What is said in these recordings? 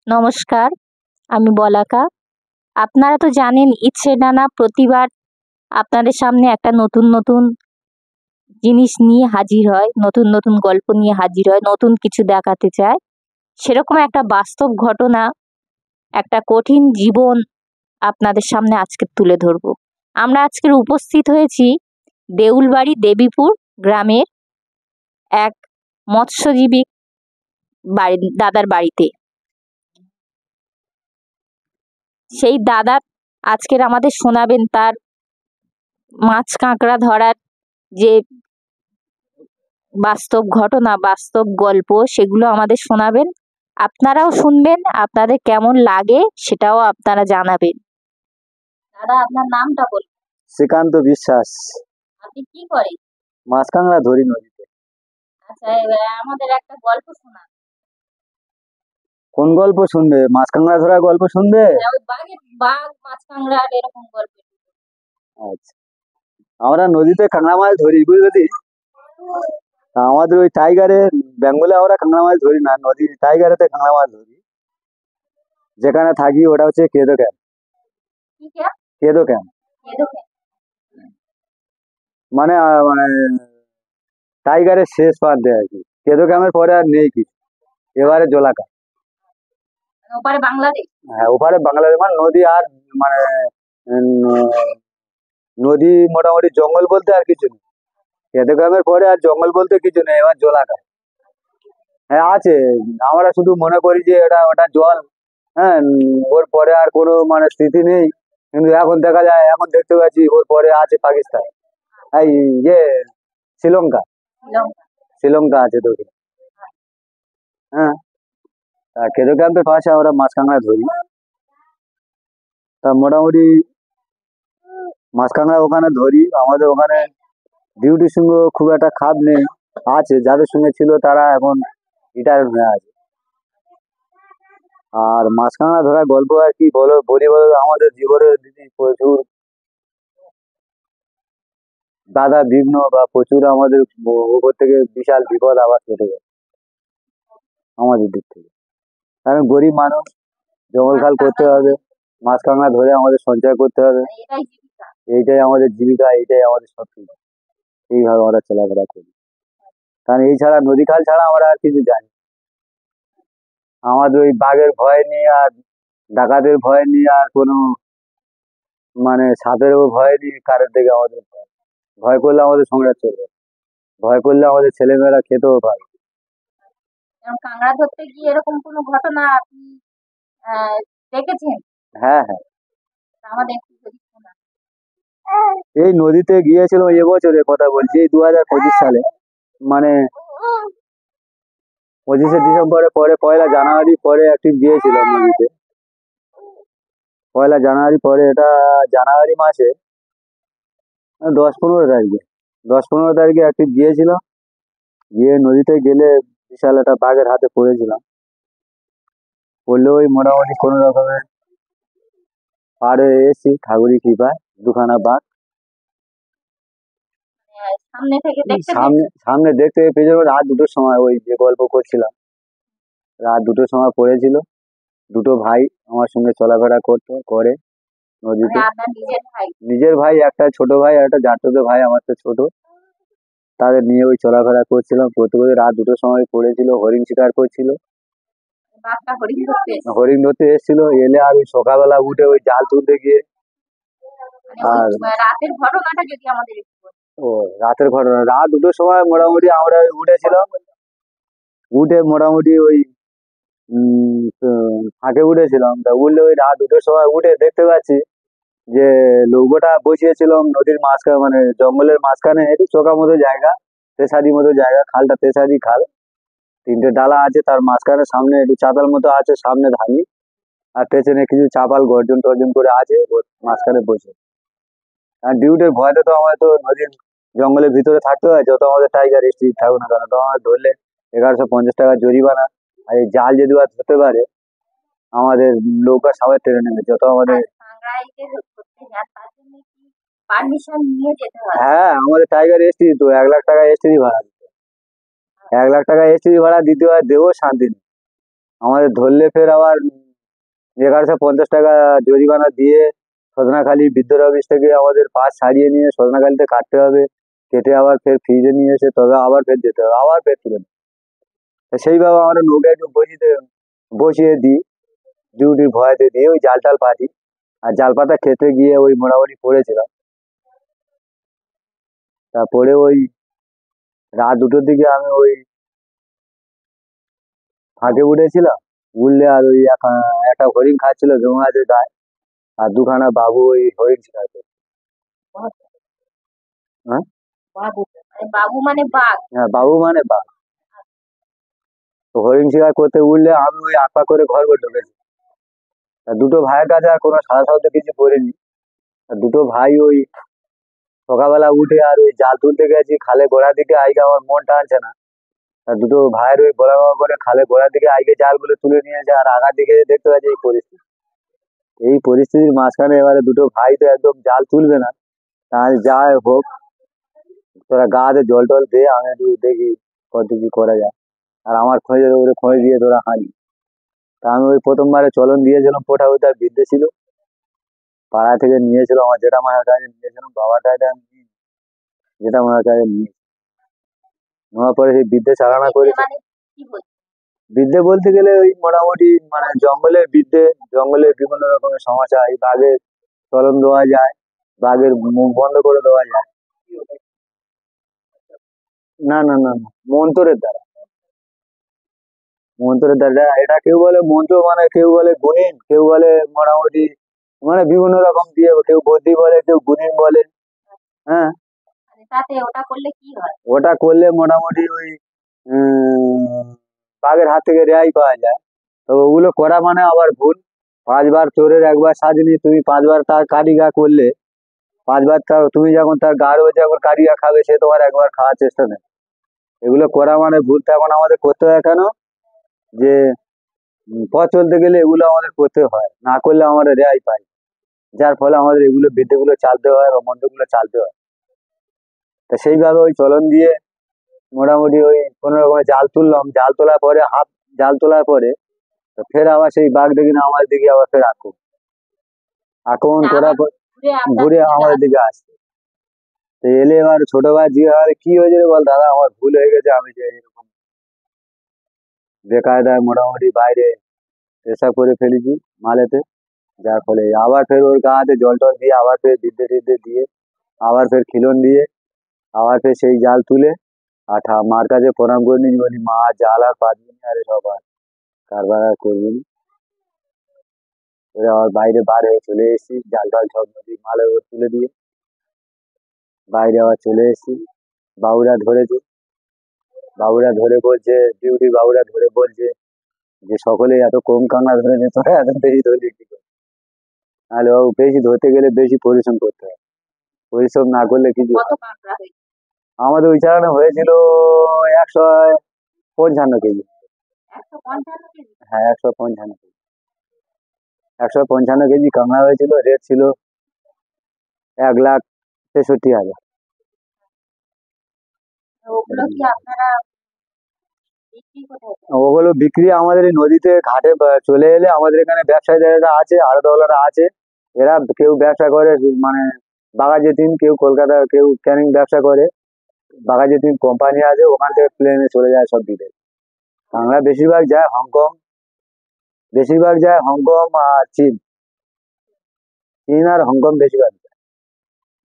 নমস্কার, আমি বলাকা। আপনারা তো জানেন ইচ্ছে ডানা প্রতিবার আপনাদের সামনে একটা নতুন নতুন জিনিস নিয়ে হাজির হয়, নতুন নতুন গল্প নিয়ে হাজির হয়, নতুন কিছু দেখাতে চায়। সেরকম একটা বাস্তব ঘটনা, একটা কঠিন জীবন আপনাদের সামনে আজকে তুলে ধরবো। আমরা আজকের উপস্থিত হয়েছি দেউলবাড়ি দেবীপুর গ্রামের এক মৎস্যজীবী দাদার বাড়িতে। সেই দাদা আজকের আমাদের শোনাবেন তার মাছ কাঁকড়া ধরার যে বাস্তব ঘটনা, বাস্তব গল্প, সেগুলো আমাদের শোনাবেন। আপনারাও শুনবেন, আপনাদের কেমন লাগে সেটাও আপনারা জানাবেন। দাদা, আপনার নামটা বলুন। শ্রীকান্ত বিশ্বাস। আপনি কি করেন? মাছ কাঁকড়া ধরি নদীতে। আচ্ছা, এবার আমাদের একটা গল্প শোনান। কোন গল্প শুনবে? মাছ কাঁকড়া ধরার গল্প শুনবে? ওই বাঘ মাছ কাঁকড়া এরকম গল্প। আচ্ছা, আমরা নদীতে কাঁকড়া মাছ ধরি, বুঝলি? আমাদের ওই টাইগারে, বেঙ্গলে আমরা কাঁকড়া মাছ ধরি না, নদীর টাইগারেতে কাঁকড়া মাছ ধরি। যেখানে থাকি ওটা হচ্ছে কেদো ক্যাম্প। কেদো ক্যাম্প মানে টাইগারের শেষ প্রান্তে আর কি। কেদো ক্যাম্পের পরে আর নেই কিছু, এবারে জোলাকা। ওপারে বাংলাদেশ? হ্যাঁ, ওপারে বাংলাদেশ, মানে নদী আর মানে নদী মোটামুটি জঙ্গল বলতে আর কিছু নেই। কেদো ক্যাম্পের পরে আর জঙ্গল বলতে কিছু নেই, এবার জোলাকা। হ্যাঁ আছে, আমরা শুধু মনে করি যে ওটা জল। হ্যাঁ, ওর পরে আর কোনো মানে স্মৃতি নেই। কিন্তু এখন দেখা যায়, এখন দেখতে পাচ্ছি ওর পরে আছে পাকিস্তান, এই ইয়ে শ্রীলঙ্কা। শ্রীলঙ্কা আছে তো। হ্যাঁ, কেদো ক্যাম্পের পাশে আমরা মাছ কাঁকড়া ধরি। তা মোটামুটি মাছ কাঁকড়া ওখানে ধরি। আমাদের ওখানে ডিউটির সঙ্গে খুব একটা খাপ নেই, আছে যাদের সঙ্গে ছিল তারা এখন রিটায়ার হয়ে আছে। আর মাছ কাঁকড়া ধরার গল্প আর কি বলি বলো, আমাদের জীবনে দিদি প্রচুর বাধা বিঘ্ন বা প্রচুর আমাদের উপর থেকে বিশাল বিপদ আবার কেটে যায় আমাদের দিক থেকে। কারণ গরিব মানুষ, জঙ্গল খাল করতে হবে, মাছ কাঁকড়া ধরে আমাদের সঞ্চয় করতে হবে। এইটাই আমাদের জীবিকা, এইটাই আমাদের সব কিছু। এইভাবে আমরা চলাফেরা করি, কারণ এই ছাড়া, নদী খাল ছাড়া আমরা আর কিছু জানি। আমাদের ওই বাঘের ভয় নেই, আর ডাকাতের ভয় নেই, আর কোনো মানে সাপেরও ভয় নেই, কারোর থেকে আমাদের ভয়। ভয় করলে আমাদের সংসার চলবে, ভয় করলে আমাদের ছেলেমেয়েরা খেতেও পারে। কাঁকড়া ধরতে গিয়ে এরকম কোনো ঘটনা আপনি দেখেছেন? হ্যাঁ হ্যাঁ, আমাদের এই নদীতে গিয়েছিল এবছরের কথা বলছি, এই 2025 সালে, মানে 25শে ডিসেম্বরের পরে 1লা জানুয়ারি পরে একটি গিয়েছিলাম নদীতে। 1লা জানুয়ারি পরে, এটা জানুয়ারি মাসে 10-15 তারিখে, 10-15 তারিখে একটি গিয়েছিলাম। গিয়ে নদীতে গেলে বিশাল একটা বাঘের হাতে পড়েছিলাম। পড়লে ওই মোটামুটি কোনো রকমের পার হয়ে এসেছি ঠাকুরের কৃপায়। দুখানা বাঘ সামনে দেখতে, পেছনে রাত 2টোর সময়, ওই যে গল্প করছিলাম, রাত 2টোর সময় পড়েছিল। দুটো ভাই আমার সঙ্গে চলাফেরা করে নদীতে। নিজের ভাই, একটা ছোট ভাই আর একটা জাততো ভাই আমার তো ছোট। তাদের নিয়ে ওই চলাফেরা করছিলাম, করতে করতে রাত 2টোর সময় পড়েছিল। হরিণ শিকার করছিল, হরিণ ধরতে এসেছিল। এলে আর ওই সকালবেলা উঠে ওই জাল তুলতে গিয়ে। আর রাতের ঘটনাটা যদি আমাদের ও রাতের ঘটনা, রাত 2টোর সময় মোটামুটি আমরা উঠেছিলাম। উঠে মোটামুটি ওই ফাঁকে উঠেছিলাম। তা উঠলে ওই রাত 2টোর সময় উঠে দেখতে পাচ্ছি যে নৌকোটা বসিয়েছিলাম নদীর মাঝখানে, মানে জঙ্গলের মাঝখানে, একটু চোখা মতো জায়গা, তেসারি মতো জায়গা। খালটা তেসারি খাল, 3টে ডালা আছে, তার মাঝখানে সামনে একটু চাতাল মতো আছে, সামনে ধানি, আর পেছনে কিছু চাপাল গর্জন টর্জন করে আছে, ওর মাঝখানে বসে। আর ডিউটির ভয়তে তো আমাদের তো নদীর জঙ্গলের ভিতরে থাকতে হয়, যত আমাদের টাইগার স্ট্রিট থাকুক না কেন। তো আমাদের ধরলে 1150 টাকা জরিমানা। আর এই জাল যদি বা ধরতে পারে, আমাদের নৌকা সবাই টেনে নেবে, যত আমাদের। হ্যাঁ, আমাদের টাইগার এসটি তো 1 লাখ টাকা এসটি ভাড়া দিতে, 1 লাখ টাকা এসটি ভাড়া দিতে হয়, দেবো শান্তি নেই। আমাদের ধরলে ফের আবার 1150 টাকা জরিমানা দিয়ে সজনাখালি বিদ্যুৎ অফিস থেকে আমাদের পাস ছাড়িয়ে নিয়ে সজনাখালিতে কাটতে হবে, কেটে আবার ফের ফ্রিজে নিয়ে এসে তবে আবার ফের যেতে হবে, আবার ফের তুলে নিতে হবে। তা সেইভাবে আমরা নৌকা একটু বসিয়ে দিই, ডিউটির ভয়তে দিয়ে ওই জাল টাল পাতি, আর জাল পাতা খেতে গিয়ে ওই মোটামুটি পড়েছিলাম। তারপরে ওই রাত 2টোর দিকে আমি ওই ফাঁকে উঠেছিলাম, উঠলে আর ওই একটা হরিণ খাচ্ছিল জমা আছে গায়ে, আর দুখানা বাবু ওই হরিণ শিকার। হ্যাঁ, বাবু মানে বাঘ? হ্যাঁ, বাবু মানে বাঘ। তো হরিণ শিকার করতে উঠলে আমি ওই আকপা করে ঘর করে ঢুকেছি। তা দুটো ভাইয়ের কাছে আর কোনো সারা শব্দ কিছু করিনি। তা দুটো ভাই ওই সকালবেলা উঠে আর ওই জাল তুলতে গেছি খালে গোড়ার দিকে, আইকে আমার মন টানছে না। তা দুটো ভাইয়ের ওই বলা করে খালে গোড়ার দিকে আইকে জালগুলো তুলে নিয়েছে, আর আগার দিকে দেখতে পাচ্ছি এই পরিস্থিতি। এই পরিস্থিতির মাঝখানে এবারে দুটো ভাই তো একদম জাল তুলবে না, তাহলে যাই হোক তোরা গা হাতে জল টল দে, আমি একটু দেখি কত কি করা যায়। আর আমার খোঁজের উপরে খোঁজ দিয়ে তোরা হাঁড়ি। তা আমি ওই প্রথমবারে চলন দিয়েছিলাম, পোটা তার বিদ্যে ছিল, পাড়া থেকে নিয়েছিল, আমার জেঠামার কাছে নিয়েছিলাম, বাবার কাছে আমি নিইনি, জেঠামার কাছে নিয়ে নেওয়ার পরে সেই বিদ্যে চালনা করেছি। মানে কি বলছে? বিদ্যে বলতে গেলে ওই মোটামুটি মানে জঙ্গলের বিদ্যে, জঙ্গলের বিভিন্ন রকমের সমস্যা, এই বাঘের চলন দেওয়া যায়, বাঘের মুখ বন্ধ করে দেওয়া যায়। না না না না, মন্ত্রের দ্বারা, মন্ত্রের দ্বারা। এটা কেউ বলে মন্ত্র, মানে কেউ বলে গুণিন, কেউ বলে মোটামুটি মানে বিভিন্ন রকম দিয়ে, কেউ বদ্যি বলে, কেউ গুণিন বলে। হ্যাঁ, মানে তাতে ওটা করলে কি হয়? ওটা করলে মোটামুটি ওই বাঘের হাত থেকে রেহাই পাওয়া যায়। তো ওগুলো করা মানে আবার ভুল। 5বার চোরের একবার সাজনি, তুমি 5বার তার কারিগা করলে, 5বার তুমি যখন তার গাড় হয়ে যখন কারিগা খাবে, সে তোমার একবার খাওয়ার চেষ্টা নেই। এগুলো করা মানে ভুল। তো এখন আমাদের করতে হয় কেন, যে পথ চলতে গেলে এগুলো আমাদের করতে হয়, না করলে আমরা রেহাই পাই, যার ফলে আমাদের এগুলো বিদ্যেগুলো চালতে হয় বা মন্ত্রগুলো চালতে হয়। তা সেইভাবে ওই চলন দিয়ে মোটামুটি ওই কোনো রকমের জাল তুললাম, জাল তোলার পরে জাল তোলার পরে তো ফের আবার সেই বাঘ দেখি না আমাদের দিকে আবার ফের আক্রমণ মানে করার আবার পর ঘুরে আপনার ঘুরে দিকে আমাদের দিকে আসছে। তো এলে এবার ছোট ভাই জিজ্ঞাসা করে, কি হয়েছে রে? বল দাদা আমার ভুল হয়ে গেছে, আমি যে এরকম বেকায়দায় মোটামুটি বাইরে পেশাব করে ফেলেছি মালেতে, যার ফলে আবার ফের ওর গা হাতে জল টল দিয়ে, আবার ফের বিদ্যে টিদ্যে দিয়ে, আবার ফের খিলন দিয়ে, আবার ফের সেই জাল তুলে আর মার কাছে প্রণাম করে নিয়েছি, বলি মা জাল আর পাতবি না, আরে সব আর কারবার আর করবি না। এবার আবার বাইরে বার হয়ে চলে এসেছি, জাল টাল সব নদী মালের উপর তুলে দিয়ে বাইরে আবার চলে এসেছি। বাবুরা ধরেছে, বাবুরা ধরে বলছে, ডিউটি বাবুরা ধরে বলছে যে সকলেই এত কম কাঁকড়া ধরেছে, তোরা এত বেশি ধরলি কি করে? নাহলে বাবু বেশি ধরতে গেলে বেশি পরিশ্রম করতে হয়, পরিশ্রম না করলে কিছু কত হয় না। কাঁকড়া হয়েছে? আমাদের ওই চালানো হয়েছিল 155 কেজি। 155 কেজি? হ্যাঁ, 155 কেজি, 155 কেজি কাঁকড়া হয়েছিল। রেট ছিল 1,63,000। ওগুলো কি আপনারা বিক্রি কোথায় করেন? ওগুলো বিক্রি আমাদের এই নদীতে ঘাটে চলে এলে, আমাদের এখানে ব্যবসায়ী যারা আছে, আড়তওয়ালারা আছে, এরা কেউ ব্যবসা করে মানে বাঘাযতীন, কেউ কলকাতা, কেউ ক্যানিং ব্যবসা করে। বাঘাযতীন কোম্পানি আছে, ওখান থেকে প্লেনে চলে যায় সব দিতে। বাংলা বেশিরভাগ যায় হংকং, বেশিরভাগ যায় হংকং আর চীন, চীন আর হংকং বেশিরভাগ যায়।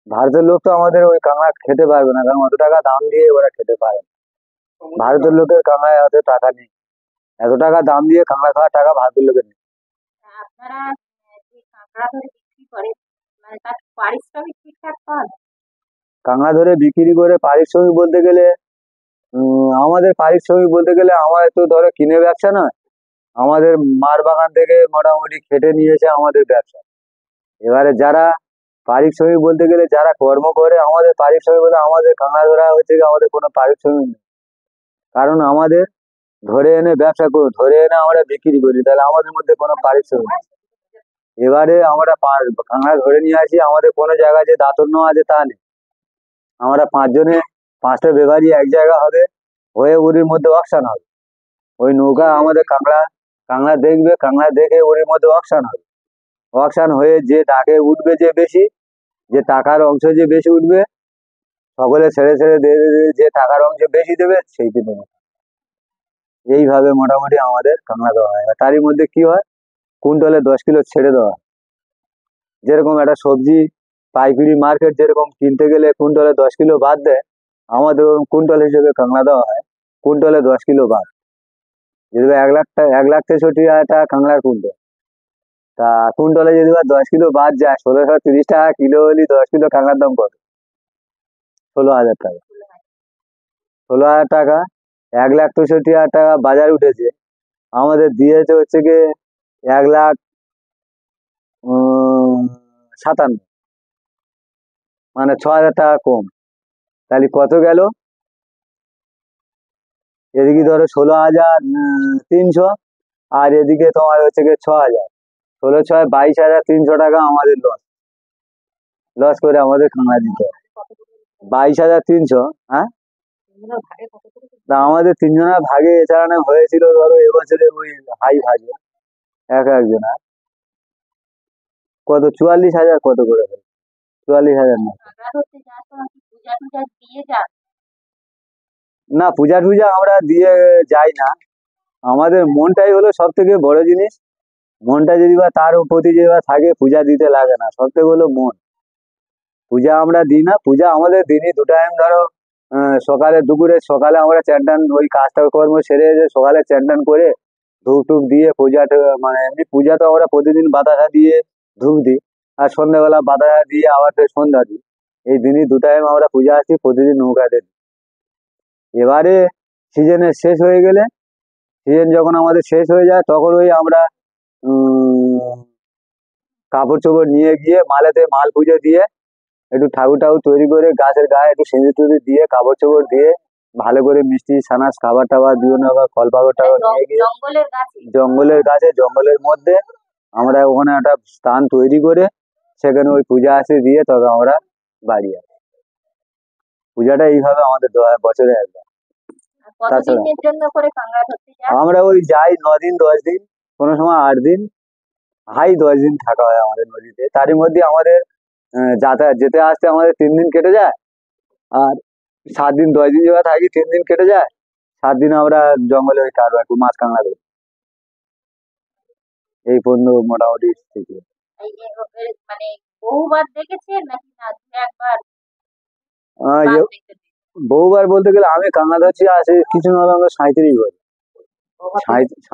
ভারতের লোক তো আমাদের ওই কাঁকড়া খেতে পারবে না, কারণ অত টাকা দাম দিয়ে ওরা খেতে পারে না। ভারতের লোকের কাঁকড়ায় অত টাকা নেই, এত টাকা দাম দিয়ে কাঁকড়া খাওয়ার টাকা ভারতের লোকের নেই। আপনারা যে কাঁকড়া ধরে বিক্রি করেন, মানে তার পারিশ্রমিক ঠিকঠাক পান? কাঁকড়া ধরে বিক্রি করে পারিশ্রমিক বলতে গেলে আমাদের পারিশ্রমিক বলতে গেলে, আমাদের তো ধরো কিনে ব্যবসা নয়, আমাদের মার বাগান থেকে মোটামুটি খেটে নিয়েছে আমাদের ব্যবসা। এবারে যারা পারিশ্রমিক বলতে গেলে যারা কর্ম করে, আমাদের পারিশ্রমিক বলে আমাদের কাঁকড়া ধরা হচ্ছে কি, আমাদের কোনো পারিশ্রমিক নেই, কারণ আমাদের ধরে এনে ব্যবসা করি, ধরে এনে আমরা বিক্রি করি, তাহলে আমাদের মধ্যে কোনো পারিশ্রমিক নেই। এবারে আমরা কাঁকড়া ধরে নিয়ে আসি, আমাদের কোনো জায়গায় যে দাতন্য আছে তা নেই। আমরা 5 জনে 5টা বেভারি এক জায়গা হবে, হয়ে উরির মধ্যে অকশন হবে, ওই নৌকা আমাদের কাঁকড়া কাংড়া দেখবে, কাংড়া দেখে ওর মধ্যে অকশান হবে, অকশান হয়ে যে ডাকে উঠবে, যে বেশি, যে টাকার অংশ যে বেশি উঠবে, সকলে ছেড়ে ছেড়ে যে টাকার অংশ বেশি দেবে সেই দিন এইভাবে মোটামুটি আমাদের কাংড়া দেওয়া হয়। আর তারই মধ্যে কি হয়, কুইন্টলে 10 কিলো ছেড়ে দেওয়া হয়। যেরকম একটা সবজি পাইকারি মার্কেট যেরকম কিনতে গেলে কুইন্টলে 10 কিলো বাদ দেয়, আমাদের ওরকম কুইন্টল হিসেবে কাংড়া দেওয়া হয়, কুইন্টলে 10 কিলো বাদ। যদি 1,63,000 টাকা কাংড়ার কুইন্টল, তা কুইন্টলে যদি 10 কিলো বাদ যায়, 1,630 টাকা কিলো হলে 10 কিলো কাংড়ার দাম কত? 16,000 টাকা। 16,000 টাকা, 1,63,000 টাকা বাজার উঠেছে, আমাদের দিয়েছে হচ্ছে গিয়ে 1,57,000, মানে 6,000 টাকা কম। তাহলে কত গেল? এদিকে ধরো 16,300, আর এদিকে তোমার হচ্ছে গিয়ে 6,000, 16 × 6 = 22,300 টাকা আমাদের লস, লস করে আমাদের কাংড়া দিতে হয়। 22,300। হ্যাঁ, তা আমাদের তিনজনের ভাগে এছাড়া না হয়েছিল ধরো এবছরে ওই হাই ভাগে একজনের কত 44,000 কত করে হলো? 44,000 না, না পূজা টুজা আমরা দিয়ে যাই না। আমাদের মনটাই হলো সব থেকে বড় জিনিস। মনটা যদি বা তার প্রতি যদি বা থাকে, পূজা দিতে লাগে না। সব থেকে হলো মন। পূজা আমরা দিই না, পূজা আমাদের দিনই 2 টাইম ধরো, সকালে দুপুরে। সকালে আমরা চান টান ওই কাজটা কর্ম সেরে এসে সকালে চান টান করে ধূপ টুপ দিয়ে মানে এমনি পূজা তো আমরা প্রতিদিন বাতাসা দিয়ে ধূপ দিই, আর সন্ধ্যাবেলা বাতাসা দিয়ে আবার ফের সন্ধ্যা দিই। এই দিনই 2 টাইম আমরা পূজা আসি প্রতিদিন নৌকাতে দিই। এবারে সিজনের শেষ হয়ে গেলে, সিজন যখন আমাদের শেষ হয়ে যায়, তখন ওই আমরা কাপড় চোপড় নিয়ে গিয়ে মালেতে মাল পুজো দিয়ে একটু ঠাকুর ঠাকুর তৈরি করে গাছের গায়ে একটু সিঁদুর টুদুর দিয়ে কাপড় চোপড় দিয়ে ভালো করে মিষ্টি ছানাস খাবার টাবার বিভিন্ন রকম ফল পাকড় টাকড় নিয়ে গিয়ে জঙ্গলের কাছে, জঙ্গলের মধ্যে আমরা ওখানে একটা স্থান তৈরি করে সেখানে ওই পূজা আসে দিয়ে তবে আমরা বাড়ি আসি। পূজাটা এইভাবে আমাদের বছরে একবার। তাছাড়া আমরা ওই যাই 9 দিন 10 দিন, কোনো সময় 8 দিন, হাই 10 দিন থাকা হয় আমাদের নদীতে। তারই মধ্যে আমাদের যাতায়াত যেতে আসতে আমাদের 3 দিন কেটে যায়, আর 7 দিন 10 দিন যেভাবে থাকি 3 দিন কেটে যায়, 7 দিন আমরা জঙ্গলে ওই কারবার একটু মাছ কাঁকড়া ধরি। এই পর্যন্ত মোটামুটি স্থিতি। বহুবার বলতে গেলে আমি কাঁকড়া ধরছি আছে কিছু না হলে 37 বছর।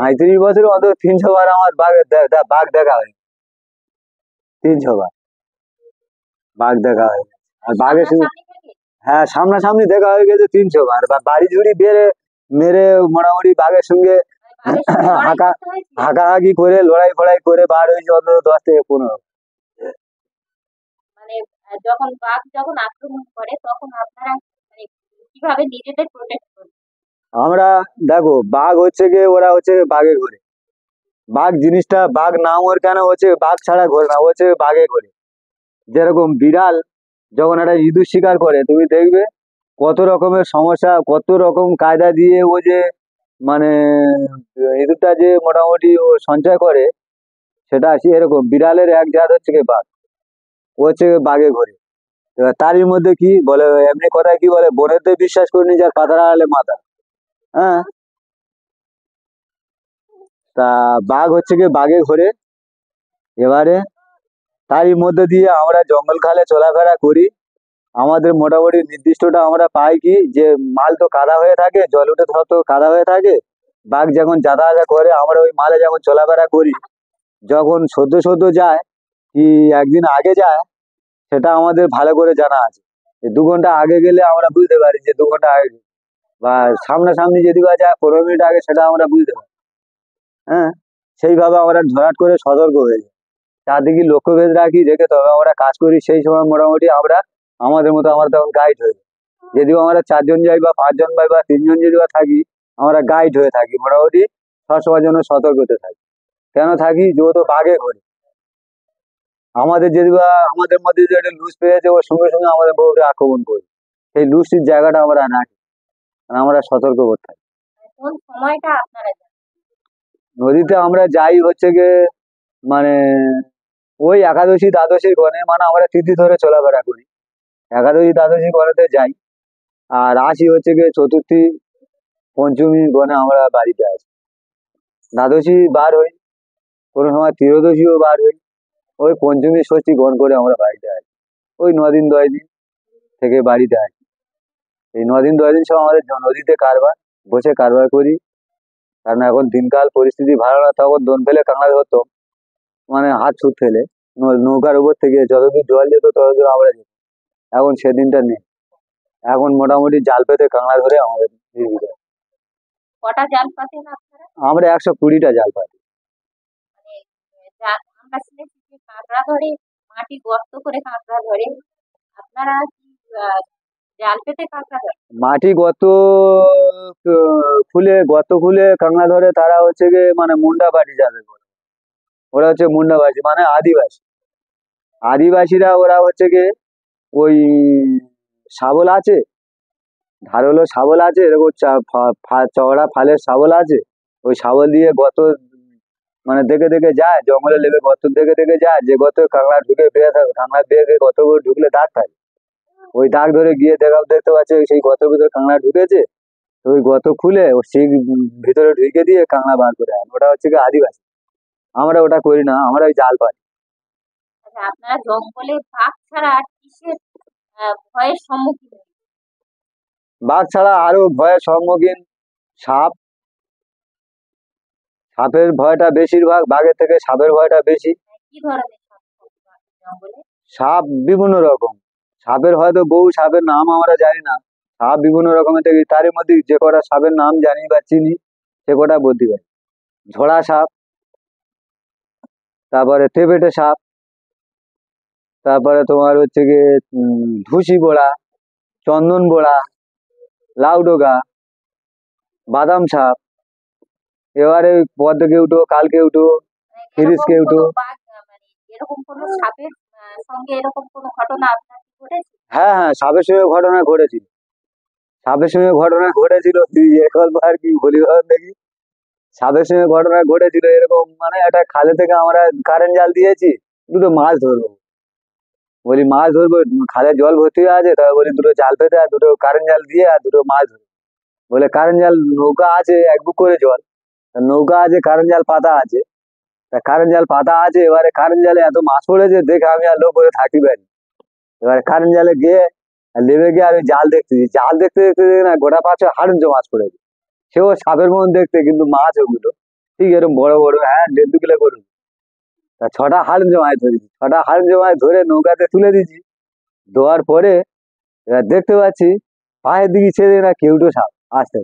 37 বছরে অত 300 বার আমার বাঘ দেখা হয়, 300 বার বাঘ দেখা হয়। আর বাঘের সঙ্গে, হ্যাঁ সামনাসামনি দেখা হয়ে গেছে 300 বার। বা বাড়ি ঝুড়ি বেড়ে মেরে মোটামুটি বাঘের সঙ্গে হাঁকাহাঁকি করে লড়াই ফড়াই করে বার হয়েছে অন্তত 10 থেকে 15। আমরা দেখো, বাঘ হচ্ছে গিয়ে ওরা হচ্ছে বাঘে ঘোরে। বাঘ জিনিসটা, বাঘ নাম ওর কেন হচ্ছে, বাঘ ছাড়া ঘোরে না, হচ্ছে বাঘে ঘোরে। যেরকম বিড়াল যখন একটা ইঁদুর শিকার করে, তুমি দেখবে কত রকমের সমস্যা, কত রকম কায়দা দিয়ে ও যে মানে ইঁদুরটা যে মোটামুটি ও সঞ্চয় করে, সেটা আছে এরকম। বিড়ালের এক জাত হচ্ছে গিয়ে বাঘ, ও হচ্ছে বাঘে ঘোরে। এবার তারই মধ্যে কি বলে, এমনি কথায় কি বলে, বনেতে বিশ্বাস করিনি যার পাতার আড়ালে মাথা। হ্যাঁ, তা বাঘ হচ্ছে গিয়ে বাঘে ঘোরে। এবারে তারই মধ্যে দিয়ে আমরা জঙ্গল খালে চলাফেরা করি। আমাদের মোটামুটি নির্দিষ্টটা আমরা পাই কি, যে মাল তো কাদা হয়ে থাকে, জল উঠে সব তো কাদা হয়ে থাকে। বাঘ যখন যাতায়াত করে আমরা ওই মালে যখন চলাফেরা করি, যখন সদ্য সদ্য যায় কি একদিন আগে যায়, সেটা আমাদের ভালো করে জানা আছে। 2 ঘন্টা আগে গেলে আমরা বুঝতে পারি যে 2 ঘন্টা আগে, বা সামনাসামনি যদি বা যায় 15 মিনিট আগে, সেটা আমরা বুঝতে পারি। হ্যাঁ, সেইভাবে আমরা ধরাট করে সতর্ক হয়ে যাই, চারদিকে লক্ষ্যভেদ রাখি, রেখে তবে আমরা কাজ করি। সেই সময় মোটামুটি আমরা আমাদের মতো আমরা তখন গাইড হয়ে যাই। যদিও আমরা 4 জন যাই বা 5 জন যাই বা 3 জন যদি বা থাকি, আমরা গাইড হয়ে থাকি মোটামুটি সবসময়ের জন্য সতর্কতে থাকি। কেন থাকি, যেহেতু বাঘে ঘরে আমাদের যদি বা আমাদের মধ্যে যদি একটা লুজ পেয়েছে, ওর সঙ্গে সঙ্গে আমাদের বউকে আক্রমণ করি। সেই লুজটির জায়গাটা আমরা রাখি, আমরা সতর্ক করতে থাকি। নদীতে আমরা যাই হচ্ছে গিয়ে মানে ওই একাদশী দ্বাদশী গণে মানে আমরা তিথি ধরে চলাফেরা করি। একাদশী দ্বাদশী গণেতে যাই আর আসি হচ্ছে গিয়ে চতুর্থী পঞ্চমী গণে আমরা বাড়িতে আসি। দ্বাদশী বার হই, কোনো সময় ত্রয়োদশীও বার হই, ওই পঞ্চমী ষষ্ঠী গণ করে আমরা বাড়িতে আসি। ওই 9 দিন 10 দিন থেকে বাড়িতে আসি। এই 9 দিন 10 দিন সব আমাদের নদীতে কারবার, বসে কারবার করি। কারণ এখন দিনকাল পরিস্থিতি ভালো না, তখন দোন ফেলে কাঁকড়া ধরতো, মানে হাত ছুট ফেলে নৌকার উপর থেকে যতদূর জল যেত ততদূর আমরা যেতাম। এখন সেদিনটা নেই, এখন মোটামুটি জাল পেতে কাঁকড়া ধরে আমাদের জীবিকা। কটা জাল পাতেন আপনারা? আমরা 120টা জাল পাই। মানে আমরা শুনেছি যে কাঁকড়া ধরে, মাটি গর্ত করে কাঁকড়া ধরে, আপনারা কি জাল পেতে কাঁকড়া ধরেন? মাটি গর্ত খুলে কাঁকড়া ধরে, তারা হচ্ছে গিয়ে মানে মুন্ডা পাটি যাদের বলে, ওরা হচ্ছে মুন্ডাবাসী মানে আদিবাসী। আদিবাসীরা ওরা হচ্ছে গিয়ে ওই শাবল আছে, ধারালো শাবল আছে, এরকম চওড়া ফালের শাবল আছে, ওই শাবল দিয়ে গর্ত মানে দেখে দেখে যায়, জঙ্গলে লেগে গর্ত দেখে দেখে যায়, যে গর্তে কাঁকড়া ঢুকে বেড়ে থাকে, কাঁকড়া বেয়ে গর্ত করে ঢুকলে দাগ থাকে, ওই দাগ ধরে গিয়ে দেখতে পাচ্ছে সেই গর্তের ভিতরে কাঁকড়া ঢুকেছে, তো ওই গর্ত খুলে ও সেই ভিতরে ঢুকে দিয়ে কাঁকড়া বার করে আনে। ওটা হচ্ছে কি আদিবাসী। আমরা ওটা করি না, আমরা ওই জাল পাই। আচ্ছা, আপনারা জঙ্গলে বাঘ ছাড়া আর কিসের ভয়ের সম্মুখীন হন? বাঘ ছাড়া আরো ভয়ের সম্মুখীন সাপ। সাপের ভয়টা বেশিরভাগ, বাঘের থেকে সাপের ভয়টা বেশি। কি ধরনের সাপ থাকে জঙ্গলে? সাপ বিভিন্ন রকম, সাপের হয়তো বহু সাপের নাম আমরা জানি না। সাপ বিভিন্ন রকমের দেখি, তার মধ্যে যে কটা সাপের নাম জানি বা চিনি সে কটা বলতে পারি। ঝোড়া সাপ, তারপরে তেপেটে সাপ, তারপরে তোমার হচ্ছে গিয়ে ধুসি বোড়া, চন্দন বোড়া, লাউডোগা, বাদাম সাপ, এবারে পদ্ম কেউটো, কাল কেউটো, খিরিস এরকম কেউটো। কোনো বাঘ মানে এরকম কোনো সাপের সঙ্গে এরকম কোনো ঘটনা আপনার কি ঘটেছে? হ্যাঁ হ্যাঁ, সাপের সঙ্গে ঘটনা ঘটেছিল। সাপের সঙ্গে ঘটনা ঘটেছিল, তুই এখন আর কি বলি বল দেখি। সাপের সঙ্গে ঘটনা ঘটেছিল এরকম, মানে একটা খালে থেকে আমরা কারেন্ট জাল দিয়েছি, দুটো মাছ ধরবো, বলি মাছ ধরবো, খালে জল ভর্তি হয়ে আছে, তবে বলি দুটো জাল পেতে আর দুটো কারেন্ট জাল দিয়ে আর দুটো মাছ ধরবো। বলে কারেন্ট জাল, নৌকা আছে 1 বুক করে জল, তা নৌকা আছে, কারেন্ট জাল পাতা আছে, তা কারেন্ট জাল পাতা আছে, এবারে কারেন্ট জালে এত মাছ পড়েছে দেখে আমি আর লোক করে থাকি পারি। এবারে কারেন্ট জালে গিয়ে আর নেমে গিয়ে আমি জাল দেখতেছি, জাল দেখতে দেখতে দেখে না গোটা 5-6 মাছ পড়েছে। সেও সাপের মতন দেখতে, কিন্তু মাছ ওগুলো ঠিক এরকম বড় বড়, হ্যাঁ 1.5 কিলো করে। তা 6টা হাড় মাছ ধরেছি, 6টা হাড় মাছ ধরে নৌকাতে তুলে দিয়েছি। ধোয়ার পরে এবার দেখতে পাচ্ছি পায়ের দিকে ছেড়ে না কেউটো সাপ আসছে।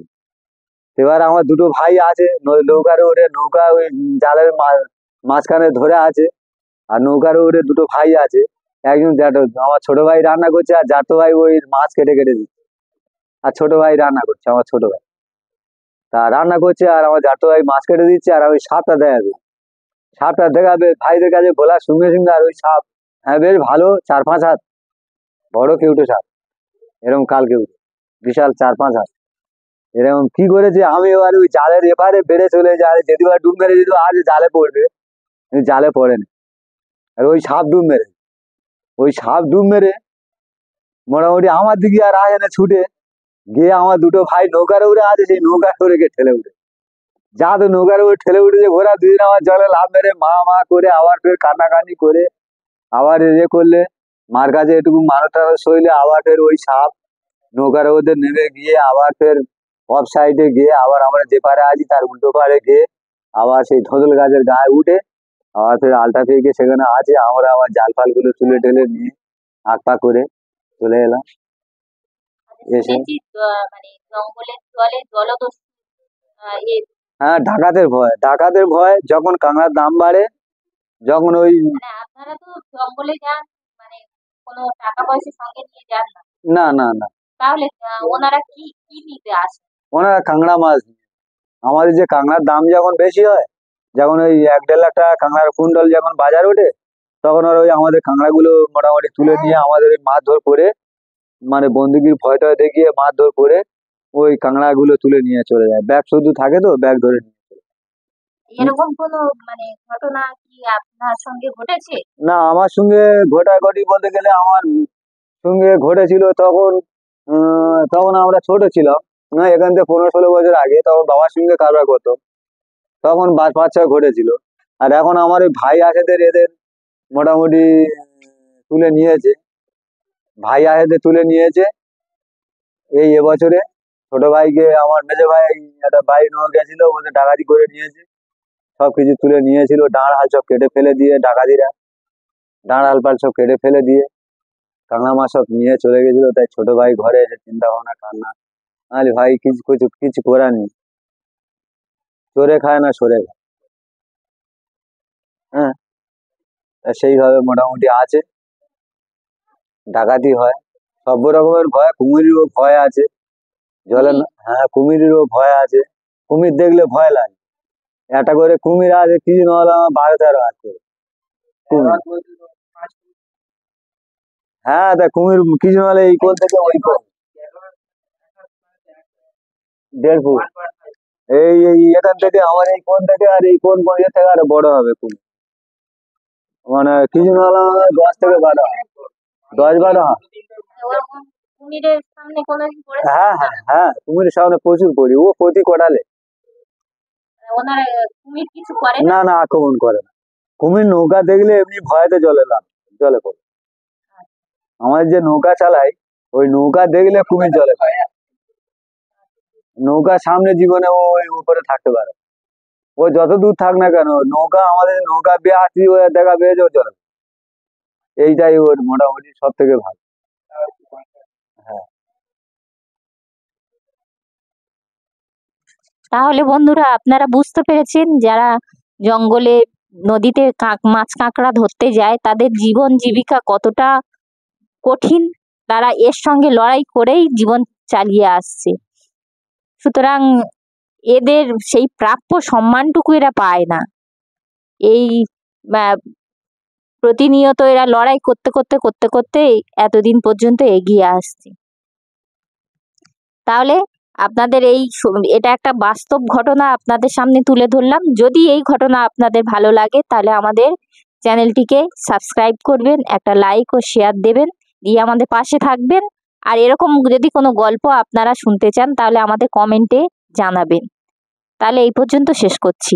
এবার আমার দুটো ভাই আছে নৌকার ওরে, নৌকা ওই জালের মাঝখানে ধরে আছে, আর নৌকার ওরে দুটো ভাই আছে, একজন জ্যাঠো, আমার ছোট ভাই রান্না করছে আর জ্যাঠো ভাই ওই মাছ কেটে কেটে দিচ্ছে, আর ছোট ভাই রান্না করছে, আমার ছোট ভাই তা রান্না করছে, আর আমার জ্যাঠো ভাই মাছ কেটে দিচ্ছে, আর ওই সাপটা দেখাবে, সাপটা দেখাবে ভাইদের কাছে বলার সঙ্গে সঙ্গে, আর ওই সাপ, হ্যাঁ বেশ ভালো 4-5 হাত বড় কেউটো সাপ, এরকম কাল কেউটো বিশাল 4-5 হাত। এরকম কি করেছে, আমি এবার ওই জালের এপারে বেড়ে চলে যায়, যদি বা ডুব মেরে যেত আজ জালে পড়বে, কিন্তু জালে পড়েনি। আর ওই সাপ ডুব মেরে, ওই সাপ ডুব মেরে মোটামুটি আমার দিকে আর আসে না ছুটে গিয়ে, আমার দুটো ভাই নৌকার উপরে আছে, সেই নৌকার উপরে গিয়ে ঠেলে উঠে, যা তো নৌকার উপরে ঠেলে উঠেছে, ঘোরা দুদিন আমার জলে লাভ মেরে মা মা করে আবার ফের কান্নাকানি করে আবার করলে, মার কাছে এটুকু মানুষ টানুষ সইলে আবার ফের ওই সাপ নৌকার মধ্যে নেমে গিয়ে আবার ফের অফ সাইডে গিয়ে আবার আমরা যে পারে আছি তার উল্টো পারে গিয়ে আবার সেই ধদল গাছের গায়ে উঠে আবার ফের আলটা থেকে সেখানে আছে, আমরা আবার জাল ফাল গুলো তুলে টেলে নিয়ে আঁক পাক করে চলে এলাম। এসে শুনেছি মানে জঙ্গলের জলে জলদস্যু এ হ্যাঁ, ডাকাতের ভয় যখন কাঁকড়ার দাম বাড়ে, যখন ওই মানে আপনারা তো জঙ্গলে যান, মানে কোনো টাকা পয়সা সঙ্গে নিয়ে যান না, না না না, তাহলে ওনারা কি কি নিতে আসে? ওনারা কাঁকড়া মাছ নিয়ে। আমাদের যে কাঁকড়ার দাম যখন বেশি হয়, যখন ওই 1-1.5 লাখ টাকা কাঁকড়ার কুইন্টাল যখন বাজার ওঠে, তখন ওরা ওই আমাদের কাঁকড়াগুলো মোটামুটি তুলে নিয়ে আমাদের ওই মারধর করে, মানে বন্দুকের ভয় টয় দেখিয়ে মারধর করে ওই কাঁকড়াগুলো তুলে নিয়ে চলে যায়। ব্যাগ শুধু থাকে তো ব্যাগ ধরে নিয়ে চলে যায়। এরকম কোনো মানে ঘটনা কি আপনার সঙ্গে ঘটেছে? না, আমার সঙ্গে ঘটাঘটি বলতে গেলে আমার সঙ্গে ঘটেছিল তখন, তখন আমরা ছোট ছিলাম। এখান থেকে 15-16 বছর আগে, তখন বাবার সঙ্গে কারবার করতো, তখন বাচ্চা ঘটেছিল। আর এখন আমার ওই ভাই আছেদের, এদের মোটামুটি তুলে নিয়েছে, ভাই আছেদের তুলে নিয়েছে এই এবছরে। ছোট ভাইকে আমার মেজো ভাই একটা বাইক নিয়ে গেছিল, ওদের ডাকাতি করে নিয়েছে, সবকিছু তুলে নিয়েছিল, ডাঁড় হাল সব কেটে ফেলে দিয়ে ডাকাতিরা, ডাঁড় হাল পাল সব কেটে ফেলে দিয়ে কাঁকড়া মাছ সব নিয়ে চলে গেছিল। তাই ছোট ভাই ঘরে এসে চিন্তা ভাবনা কান্না, আরে ভাই কিছু কিছু কিছু করার নেই, চোরে খায় না সরে খায়। হ্যাঁ, তা সেইভাবে মোটামুটি আছে, ডাকাতি হয়, সব রকমের ভয়, কুমিরেরও ভয় আছে, জলে হ্যাঁ কুমিরেরও ভয় আছে, কুমির দেখলে ভয় লাগে। একটা করে কুমির আছে, কিছু নাহলে আমার 12-13 হাত করে কুমির। হ্যাঁ, তা কুমির কিছু নাহলে এই কোণ থেকে ওই কোণ, 1.5 ফুট। এই এই এখান থেকে আমার এই কোণ থেকে আর এই কোণ পর্যন্ত থেকে আরো বড় হবে কুমির, মানে কিছু নাহলে আমার 10 থেকে 12 হাত, 10-12 হাত। ওরকম কুমিরের সামনে কোনোদিন পড়েছে? হ্যাঁ হ্যাঁ হ্যাঁ, কুমিরের সামনে প্রচুর পড়ি, ও প্রতি কোটালে। ওনারা কুমির কিছু করে না? না না, আক্রমণ করে না। কুমির নৌকা দেখলে এমনি ভয়েতে জলে পড়ে। আমাদের যে নৌকা চালাই, ওই নৌকা দেখলে কুমির জলে পড়ে। নৌকার সামনে জীবনে ও ওই উপরে থাকতে পারে, ও যত দূর থাক না কেন, নৌকা আমাদের নৌকা বেয়ে আসি, ও দেখা পেয়েছে ও চলে। এইটাই ওর মোটামুটি সব থেকে ভালো। হ্যাঁ। তাহলে বন্ধুরা আপনারা বুঝতে পেরেছেন, যারা জঙ্গলে নদীতে মাছ কাঁকড়া ধরতে যায় তাদের জীবন জীবিকা কতটা কঠিন, তারা এর সঙ্গে লড়াই করেই জীবন চালিয়ে আসছে। সুতরাং এদের সেই প্রাপ্য সম্মানটুকু এরা পায় না। এই প্রতিনিয়ত এরা লড়াই করতে করতে করতে করতে এতদিন পর্যন্ত এগিয়ে আসছে। তাহলে আপনাদের এটা একটা বাস্তব ঘটনা আপনাদের সামনে তুলে ধরলাম। যদি এই ঘটনা আপনাদের ভালো লাগে তাহলে আমাদের চ্যানেলটিকে সাবস্ক্রাইব করবেন, একটা লাইক ও শেয়ার দেবেন, দিয়ে আমাদের পাশে থাকবেন। আর এরকম যদি কোনো গল্প আপনারা শুনতে চান তাহলে আমাদের কমেন্টে জানাবেন। তাহলে এই পর্যন্ত শেষ করছি।